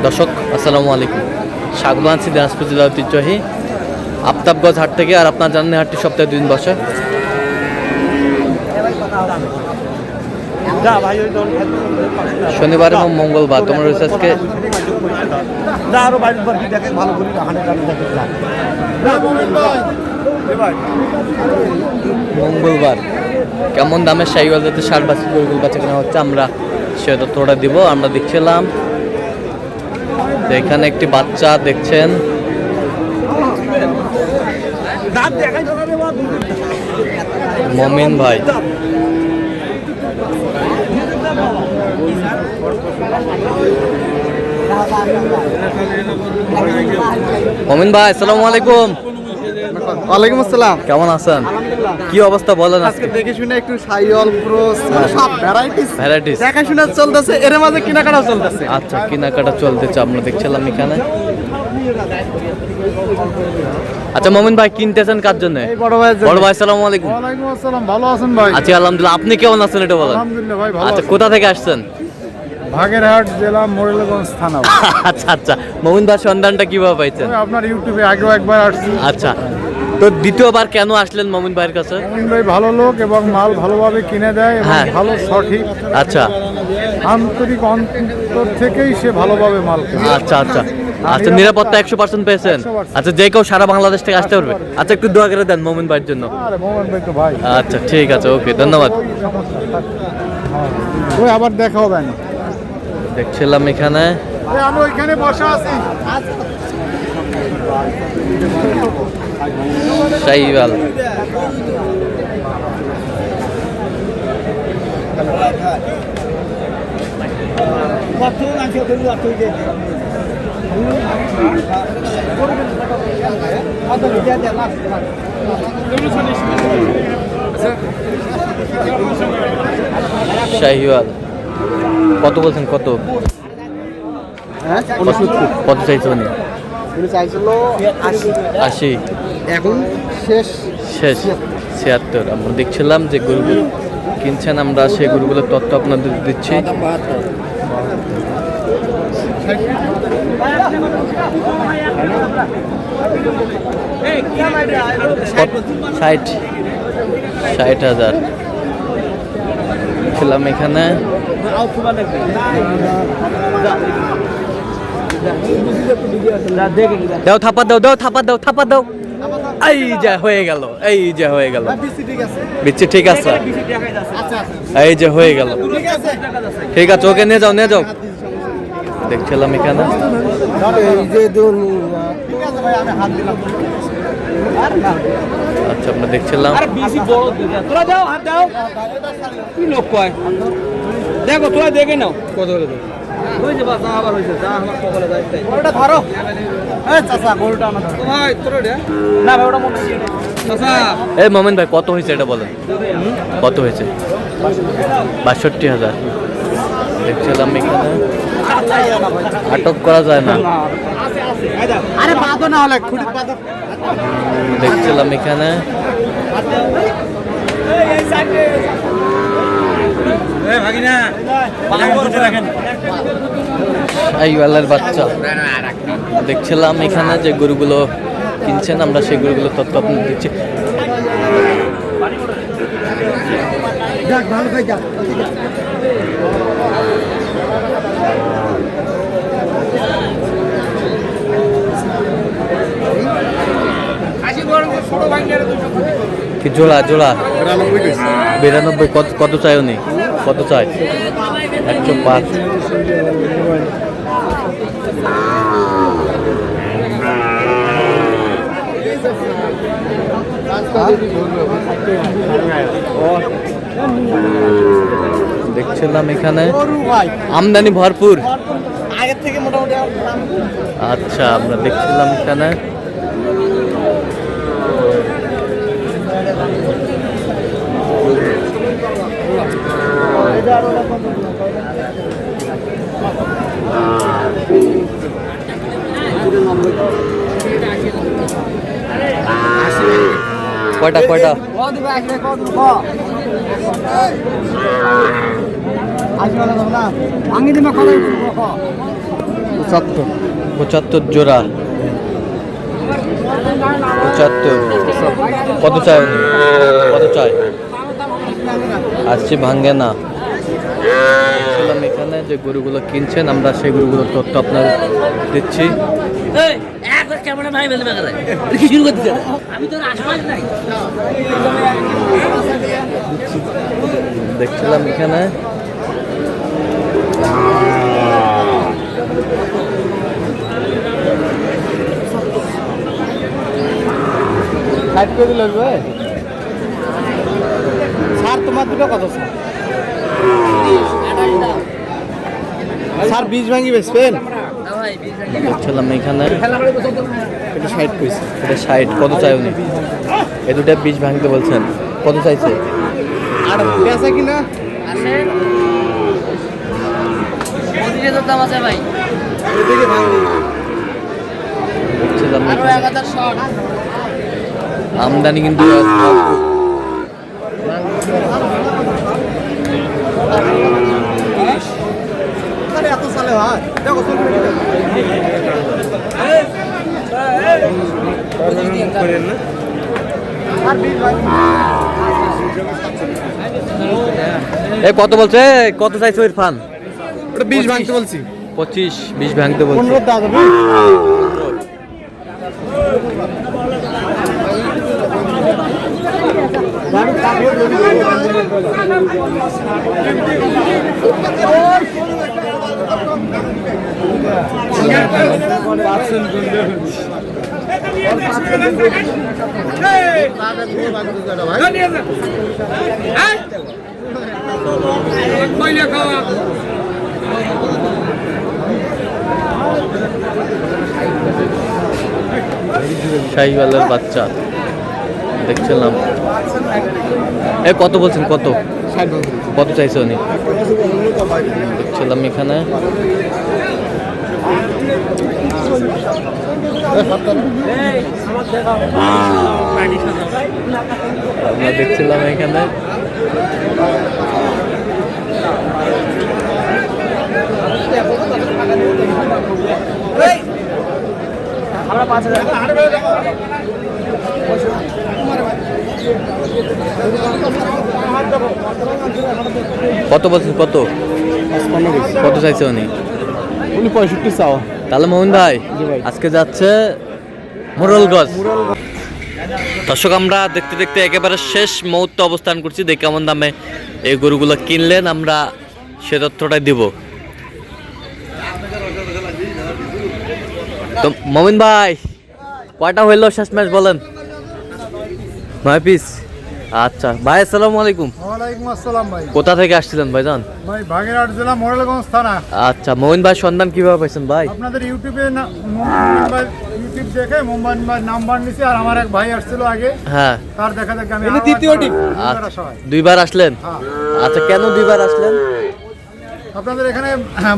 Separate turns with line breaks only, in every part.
দর্শক আসসালামু আলাইকুম, স্বাগত আছি দিনাজপুর জেলার ঐতিহ্যবাহী আফতাবগঞ্জ হাট থেকে। আর আপনার জানেন হাটটি সপ্তাহে 2 দিন বসে। শনিবার এবং মঙ্গলবার। তোমার রয়েছে আজকে মঙ্গলবার। কেমন দামের শাহিওয়াল জাতের ষাট বাছুর গরুগুলো বাচ্চা কেনা হচ্ছে, আমরা সে তথ্যটা দিব। আমরা দেখছিলাম এখানে একটি বাচ্চা দেখছেন, মমিন ভাই। মমিন ভাই আসসালামু আলাইকুম।
ওয়ালাইকুম আসসালাম।
কেমন আছেন? কি অবস্থা বলেন?
আজকে দেখে শুনে একটু শাহিওয়াল ক্রস সব
ভ্যারাইটিস
দেখা শুনে চলতেছে, এর মাঝে কেনাকাটা চলতেছে।
আচ্ছা, কেনাকাটা চলতেছে, আমরা দেখছিলাম এখানে। আচ্ছা মমিন ভাই, কিনতেছেন কার জন্য?
বড় ভাই
আসসালামু আলাইকুম।
ওয়ালাইকুম আসসালাম। ভালো আছেন ভাই?
আচ্ছা আলহামদুলিল্লাহ, আপনি কেমন আছেন এটা বলেন?
আলহামদুলিল্লাহ ভাই ভালো
আচ্ছা,
আছি।
কোথা থেকে আসছেন?
ভাগেরহাট জেলা মোরেলগঞ্জ থানা।
আচ্ছা আচ্ছা, মমিন ভাই সন্ধানটা কিভাবে পাইছেন?
ওই আপনার ইউটিউবে আগেও একবার আসছি।
আচ্ছা, তো দ্বিতীয়বার কেন আসলেন মমিন ভাইয়ের কাছে?
মমিন ভাই ভালো লোক এবং মাল ভালোভাবে কিনে দেয় এবং
হ্যাঁ।
ভালো সঠিক
আচ্ছা
আন্তরিক অন্তর থেকেই সে ভালোভাবে মাল কিনে।
আচ্ছা আচ্ছা আচ্ছা, নিরাপত্তা 100% পেয়েছেন?
100%।
আচ্ছা, যে কেউ সারা বাংলাদেশ থেকে আসতে পারবে? আচ্ছা, একটু দোয়া করে দেন মমিন ভাইয়ের জন্য।
আরে মোহন ভাই তো ভাই।
আচ্ছা ঠিক আছে, ওকে, ধন্যবাদ।
ওই আবার দেখা হবে না।
দেখছিলাম এখানে
আমি ওইখানে বসা আছি।
শাহিওয়াল। শাহিওয়াল কত বলছেন? কত
হ্যাঁ,
কত চাইছে উনি?
চাইছিল
80,
এখন শেষ
শেষ 76। আমরা দেখছিলাম যে গরুগুলো কিনছেন, আমরা সেই গরুগুলোর তথ্য আপনাদের দিচ্ছি। ষাট 60,000 ছিলাম এখানে। দাও থাপা দাও, থাপা দাও। এই যে হয়ে গেল, বিচ্ছি ঠিক আছে, এই যে হয়ে গেল। ঠিক আছে, ওকে নিয়ে যাও। দেখছিলাম এখানে আচ্ছা, আমরা দেখছিলাম
দেখো তোরা দেখে নাও
কত হলো?
এই মোমেন ভাই কত হয়েছে এটা বলেন? কত হয়েছে? 62,000। দেখছিলাম এখানে, আটক করা যায় না। দেখছিলাম এখানে শাহিওয়ালের বাচ্চা দেখছিলাম এখানে, যে গরুগুলো কিনছেন, আমরা সেই গরুগুলো তথ্য আপনাদের দিচ্ছি। কি জোড়া 92? কত চাই উনি? কত চাই? 105। দেখছিলাম এখানে আমদানি ভরপুর। আচ্ছা, আমরা দেখছিলাম এখানে কয়টা কয়টা
75
75 জোড়া, 75। কত চাই উনি? কত চাই? আসছি ভাঙ্গে না। এখানে যে গরুগুলো কিনছেন আমরা সেই গরুগুলোর তথ্য আপনাদের দিচ্ছি। দেখছিলাম এখানে
স্যার তোমার দুটো কত স্যার? স্যার বীজ ভাঙি বেচবেন?
দেখছিলাম এখানে
এটা 60 কইছে।
এটা 60। কত চাই উনি? এ দুটা বীজ ভাঙতে বলছেন, কত চাইছে?
আর বেচা কিনা এদিকে ভাঙি।
দেখছিলাম এখানে আমদানি কিন্তু
এত সালে হয় দেখো
কত বলছে? কত চাইছে ইরফান?
ওটা বীজ ভাঙতে বলছি।
25 20 ভাঙতে বলছে।
15 দাও যাবে।
শাহিওয়ালের বাচ্চা দেখছিলাম। কত বলছেন? কত কত চাইছে উনি? দেখছিলাম এখানে আমরা দেখছিলাম এখানে কত বলছেন? কত কত চাইছে উনি?
65 চাও।
তাহলে মোহন ভাই আজকে যাচ্ছে মোরলগঞ্জ। দর্শক আমরা দেখতে দেখতে একেবারে শেষ মুহূর্তে অবস্থান করছি। দেখে কেমন দামে এই গরুগুলো কিনলেন আমরা সে তথ্যটাই দিব। তো মমিন ভাই কয়টা হইলো শেষ ম্যাচ বলেন? 9 পিস। আচ্ছা ভাই আসসালামু আলাইকুম।
ওয়ালাইকুম আসসালাম ভাই।
কোথা থেকে আসছিলেন ভাইজান?
ভাই বাগেরহাট জেলা মোরেলগঞ্জ থানা।
আচ্ছা মমিন ভাই সন্ধান কিভাবে পাইছেন ভাই?
আপনাদের ইউটিউবে ইউটিউব দেখে মোবাইল নাম্বার নিছি আর আমার এক ভাই আসছিল আগে,
হ্যাঁ
তার দেখা দেখে আমি দ্বিতীয় টিম
দুইবার আসলেন। আচ্ছা কেন দুইবার আসলেন?
আপনাদের এখানে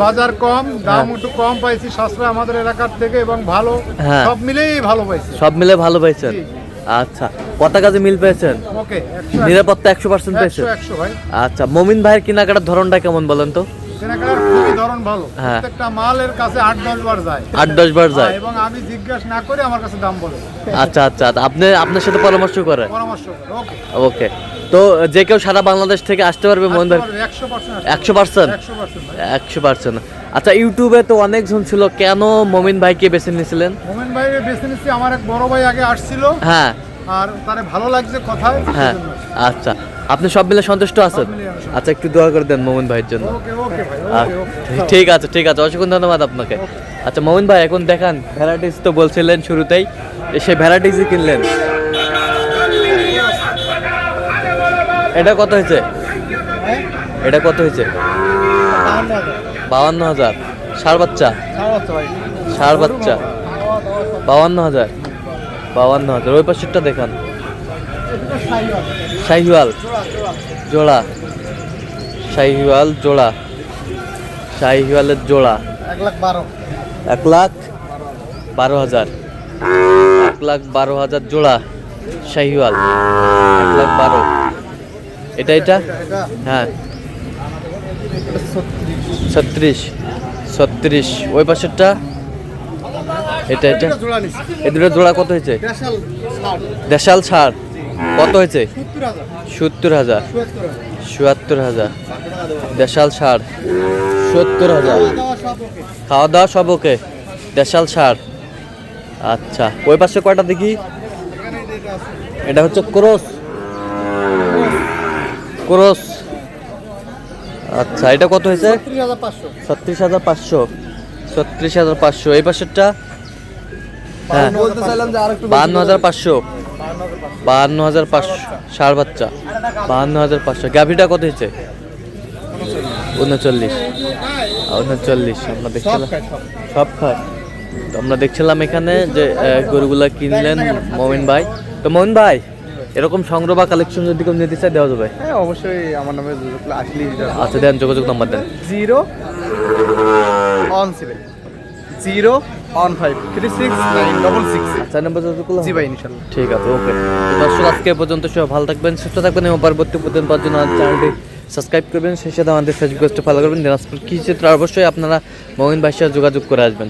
বাজার কম, দাম একটু কম পাইছি, সাশ্রয় আমাদের এলাকার থেকে এবং ভালো,
হ্যাঁ।
সব মিলেই ভালো পাইছি।
সব মিলে ভালো পাইছেন। আচ্ছা কত কাজে মিল পেয়েছেন?
ওকে
নিরাপত্তা 100% পেয়েছেন?
100 ভাই।
আচ্ছা মমিন ভাইয়ের কেনাকাটার ধরনটা কেমন বলেন তো?
কেনাকাটার খুবই ধরন ভালো,
হ্যাঁ।
প্রত্যেকটা মালের কাছে 8-10 বার যায়।
8-10 বার যায়
এবং আমি জিজ্ঞাসা না করে আমার কাছে দাম বলে।
আচ্ছা আচ্ছা আপনি আপনার সাথে পরামর্শ করে?
পরামর্শ করে। ওকে
ওকে। তো যে কেউ সারা বাংলাদেশ থেকে আসতে পারবে মমিন ভাই?
100%।
100%। আচ্ছা ইউটিউবে তো অনেকজন ছিল, কেন মমিন ভাইকে বেছে নিয়েছিলেন?
মোমেন ভাই বেছে নিচ্ছি, আমার এক বড় ভাই আগে আসছিল,
হ্যাঁ
আর তারে ভালো লাগছে কথায়।
হ্যাঁ আচ্ছা আপনি সব মিলে সন্তুষ্ট আছেন?
মিলে আমি সন্তুষ্ট।
আচ্ছা একটু দোয়া করে দেন মোমিন ভাইয়ের জন্য।
ওকে ওকে ভাই,
আচ্ছা,
ওকে ওকে।
ঠিক আছে ঠিক আছে অসংখ্য ধন্যবাদ আপনাকে। আচ্ছা মোমিন ভাই এখন দেখান ভ্যারাইটিস তো বলছিলেন শুরুতেই, সেই ভ্যারাইটিসই কিনলেন। এটা কত হয়েছে? এটা কত হয়েছে? 52,000। ষাঁড় বাচ্চা? ষাঁড় বাচ্চা 52,000। 52,000। ওই পাশেরটা দেখান। শাহিওয়াল জোড়া, শাহিওয়াল জোড়া, শাহিওয়ালের জোড়া 1,12,000। 1,12,000 জোড়া শাহিওয়াল, 1,12,000। এটা এটা হ্যাঁ 36 36। ওই পাশেরটা এটা এটা
জোড়া নিচ্ছি
এই দুটো জোড়া কত হয়েছে?
স্পেশাল ছাড়
দেশাল ছাড় কত হয়েছে?
70,000
70,000 দেশাল ছাড় 70,000। খাওয়া দাওয়া সব ওকে, দেশাল ছাড়। আচ্ছা, ওই পাশে কয়টা দেখি? এটা হচ্ছে ক্রস। ক্রস, আচ্ছা এটা কত হয়েছে?
30,500
36,500। এই পাশেরটা হ্যাঁ
বলতে চাইলাম যে আরেকটু
52,500। 52,500 ষাঁড় বাচ্চা 52,500। গাভিটা কত হয়েছে? 39। আমরা দেখছিলাম সব খায়। তো আমরা দেখছিলাম এখানে যে গরুগুলা কিনলেন মমিন ভাই। তো মমিন ভাই, এরকম সংগ্রহ বা কালেকশন যদি কেউ নিতে চায় দেওয়া যাবে?
হ্যাঁ অবশ্যই আমার নামে আসলেই
আচ্ছা দেন, যোগাযোগ নাম্বার দেন।
017153696
আচ্ছা নাম্বার যোগাযোগ করলাম।
জি ভাই ইনশাআল্লাহ।
ঠিক আছে, ওকে। দর্শক আজকে এ পর্যন্ত সবাই ভালো থাকবেন, সুস্থ থাকবেন এবং পরবর্তী প্রতিদিন পাওয়ার জন্য চ্যানেলটি সাবস্ক্রাইব করবেন। সেই সাথে আমাদের ফেসবুক পেজটা ফলো করবেন। দিনাজপুর কৃষি চিত্র অবশ্যই আপনারা মমিন ভাইয়ের সাথে যোগাযোগ করে আসবেন।